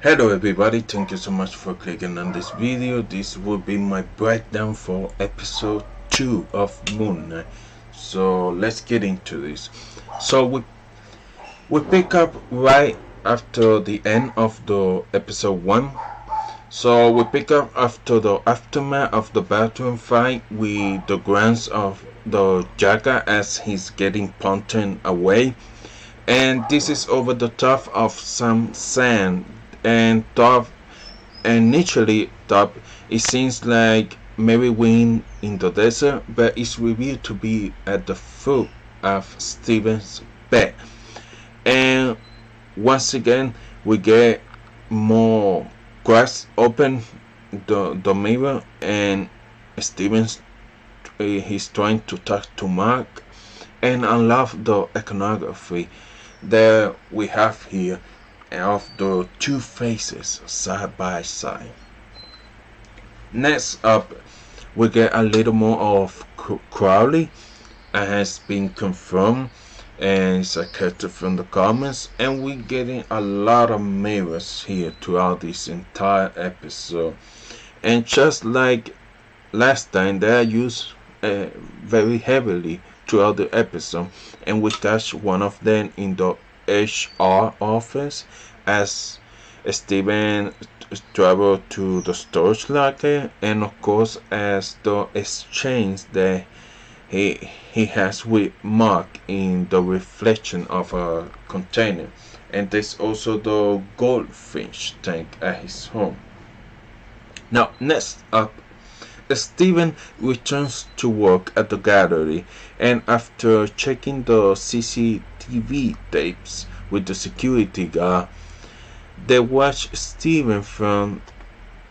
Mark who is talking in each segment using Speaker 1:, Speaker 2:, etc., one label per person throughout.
Speaker 1: Hello everybody, thank you so much for clicking on this video. This will be my breakdown for episode 2 of Moon Knight. So let's get into this. So we pick up right after the end of the episode 1. So we pick up after the aftermath of the bathroom fight with the grants of the Jaga as he's getting punted away. And this is over the top of some sand and top, and initially top it seems like merry wind in the desert, but it's revealed to be at the foot of Steven's bed. And once again we get more cracks open the mirror, and Steven's he's trying to talk to Mark. And I love the iconography that we have here of the two faces side by side. Next up, we get a little more of Crowley, and has been confirmed, and it's a character from the comments, and we're getting a lot of mirrors here throughout this entire episode. And just like last time, they are used very heavily throughout the episode, and we touch one of them in the HR office as Steven travel to the storage locker, and of course as the exchange that he has with Mark in the reflection of a container. And there's also the goldfish tank at his home. Now next up, Steven returns to work at the gallery, and after checking the CCTV tapes with the security guard, they watch Steven from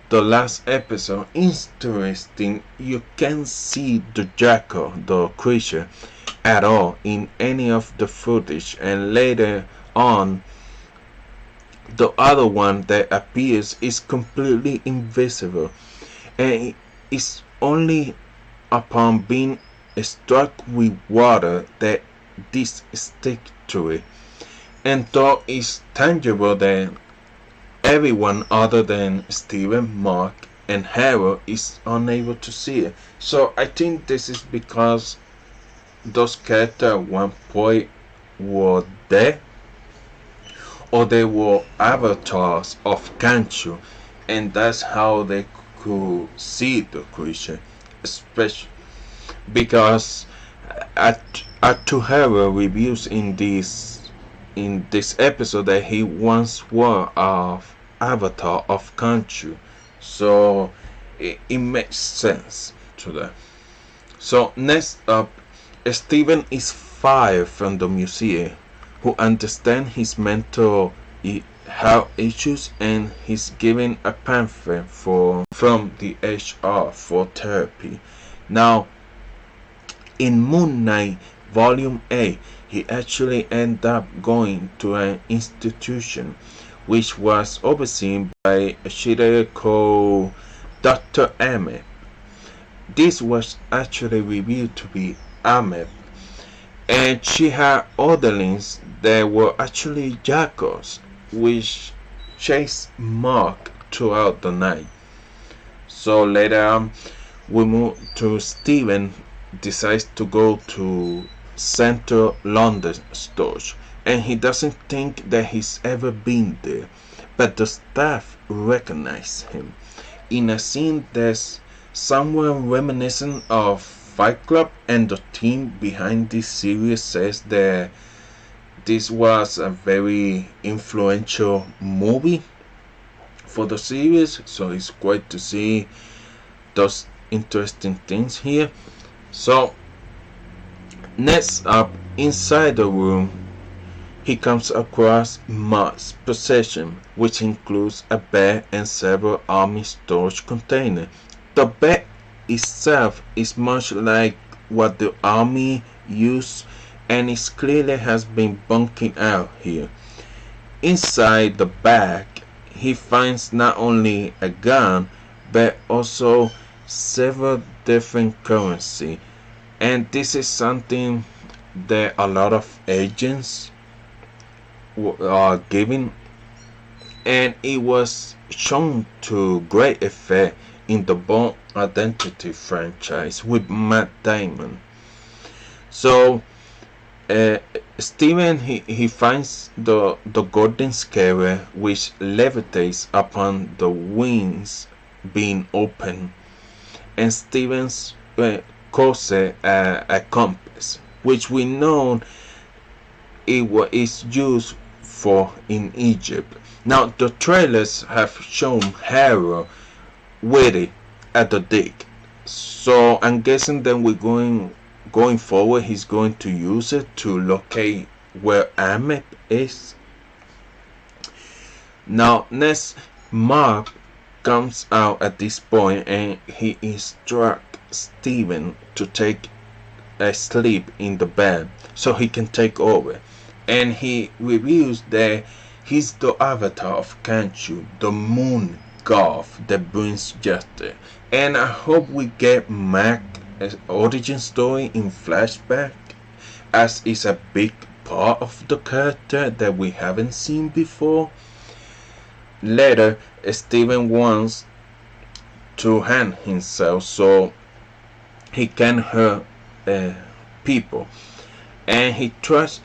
Speaker 1: the last episode. Interesting, you can't see the jackal, the creature, at all in any of the footage, and later on the other one that appears is completely invisible, and it's only upon being struck with water that this sticks to it. And though it's tangible that everyone other than Steven, Mark, and Harrow is unable to see it. So I think this is because those characters at one point were dead, or they were avatars of Khonshu, and that's how they could see the creature, especially because Arthur Harrow reveals in this episode that he once was of avatar of Khonshu, so it makes sense to that. So next up, Steven is fired from the museum, who understands his mental health issues, and he's given a pamphlet from the HR for therapy. Now in Moon Knight Volume 8, he actually ended up going to an institution which was overseen by a cheater called Dr. Ammit. This was actually revealed to be Ammit, and she had orderlies that were actually jackals which chased Mark throughout the night. So later on, we move to Steven decides to go to Central London storage, and he doesn't think that he's ever been there, but the staff recognize him in a scene that's somewhere reminiscent of Fight Club, and the team behind this series says that this was a very influential movie for the series, so it's great to see those interesting things here. So next up, inside the room, he comes across Mark's possession, which includes a bed and several army storage containers. The bed itself is much like what the army used, and it clearly has been bunking out here. Inside the bag, he finds not only a gun but also several different currency, and this is something that a lot of agents are giving and it was shown to great effect in the Bourne Identity franchise with Matt Damon. So uh, Steven he finds the golden scarab which levitates upon the wings being open, and Steven's calls it a compass, which we know is used for in Egypt. Now the trailers have shown Harrow with it at the dig, so I'm guessing that we're going forward he's going to use it to locate where Ammit is. Now next, Mark comes out at this point and he instructs Steven to take a sleep in the bed so he can take over, and he reveals that he's the avatar of Khonshu, the moon god that brings justice. And I hope we get Mac's origin story in flashback, as it's a big part of the character that we haven't seen before. Later, Steven wants to hang himself so he can hurt people, and he traps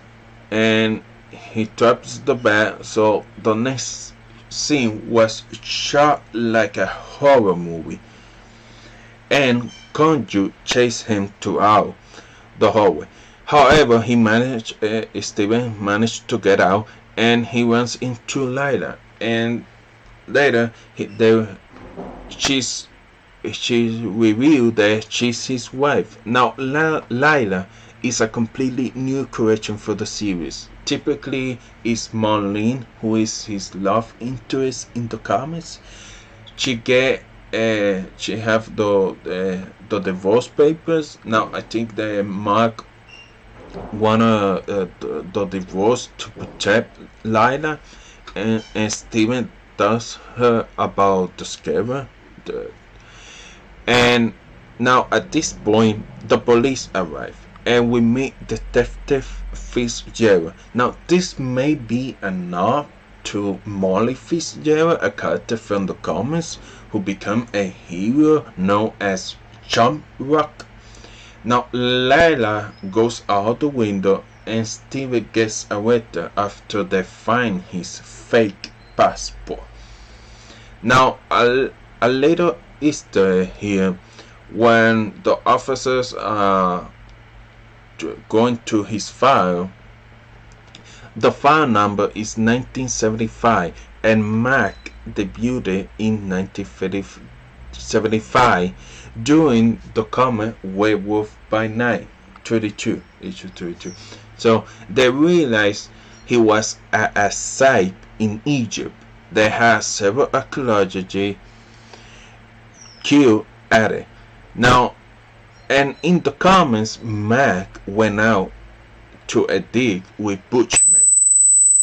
Speaker 1: the bed. So the next scene was shot like a horror movie, and Khonshu chased him throughout the hallway. However, Steven managed to get out, and he runs into Lila, and later she's revealed that she's his wife. Now Lila is a completely new creation for the series. Typically it's Marlene who is his love interest in the comics. She have the divorce papers. Now I think that Mark wanna the divorce to protect Lila, and Steven tells her about the scarab. And now at this point the police arrive and we meet Detective Fitzgerald. Now this may be a nod to Molly Fitzgerald, a character from the comics who became a hero known as Chump Rock. Now Lila goes out the window and Steven gets arrested after they find his fake passport. Now a little Easter here, when the officers are going to his file, the file number is 1975 and Mac debuted in 1975 during the comic Werewolf by Night 32, issue 32. So they realized he was at a site in Egypt. They had several archaeology killed at it. Now, and in the comments, Mac went out to a dig with Bushman,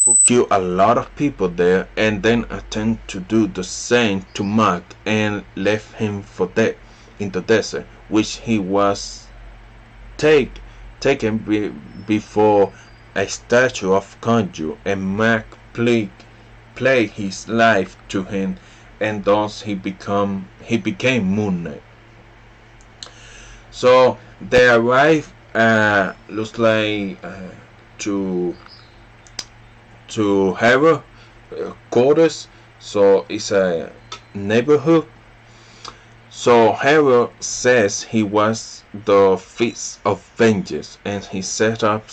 Speaker 1: who killed a lot of people there, and then attempted to do the same to Mac and left him for dead in the desert, which he was taken before a statue of Khonshu, and Mac played his life to him, and thus he became Moon Knight. So they arrive looks like to Harrow quarters. So it's a neighborhood. So Harrow says he was the Fist of Vengeance, and he set up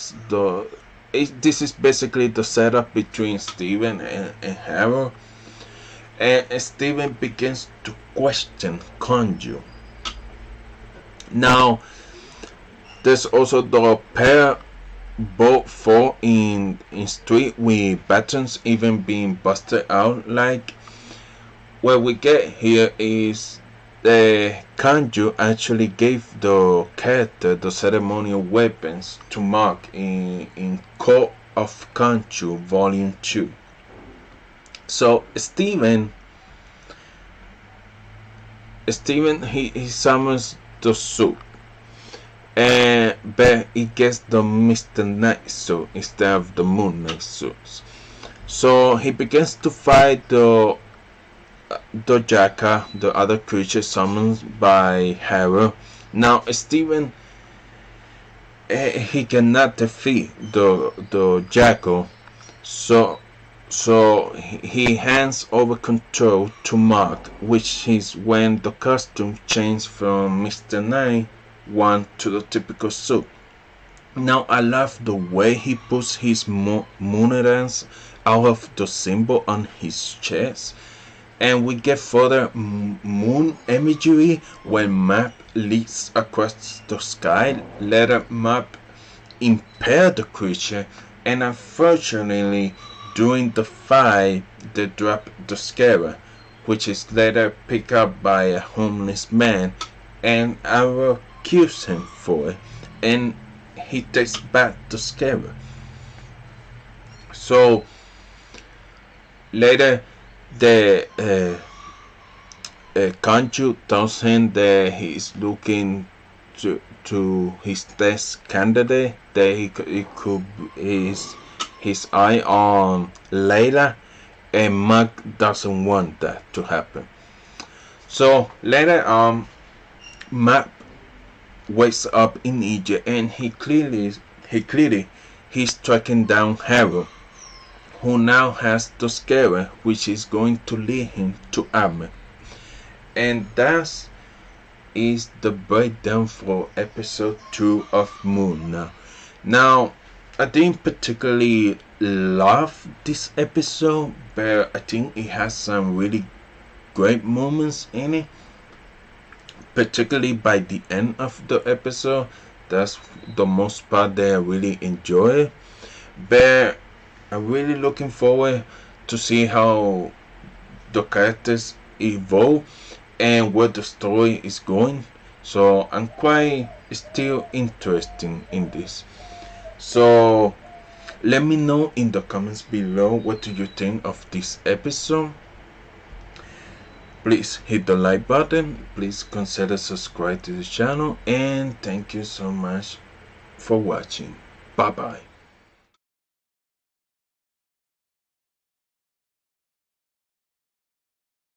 Speaker 1: this is basically the setup between Steven and Harrow. And Steven begins to question Khonshu. Now, there's also the pair both fall in street with buttons even being busted out. Like, what we get here is the Khonshu actually gave the character the ceremonial weapons to Mark in Court of Khonshu Volume 2. So Steven he summons the suit, but he gets the Mr. Knight suit instead of the Moon Knight suits. So he begins to fight the Jacka, the other creature summoned by Harrow. Now Steven, he cannot defeat the Jackal, so he hands over control to Mark, which is when the costume changed from Mr. 91 to the typical suit. Now I love the way he puts his moonedance out of the symbol on his chest, and we get further moon imagery when map leads across the sky. Later map impair the creature, and unfortunately during the fight they drop the scarer, which is later picked up by a homeless man, and Arrow kills him for it, and he takes back the scarer. So later the Khonshu tells him that he is looking to his test candidate, that he could his eye on Layla, and Mark doesn't want that to happen. So later Mark wakes up in Egypt, and he clearly he's tracking down Harrow, who now has the scarer, which is going to lead him to Ammit. And that is the breakdown for episode 2 of Moon. Now, I didn't particularly love this episode, but I think it has some really great moments in it, particularly by the end of the episode. That's the most part that I really enjoy. But I'm really looking forward to see how the characters evolve and where the story is going. So I'm quite still interested in this. So let me know in the comments below, what do you think of this episode. Please hit the like button, please consider subscribe to the channel, and thank you so much for watching. Bye bye.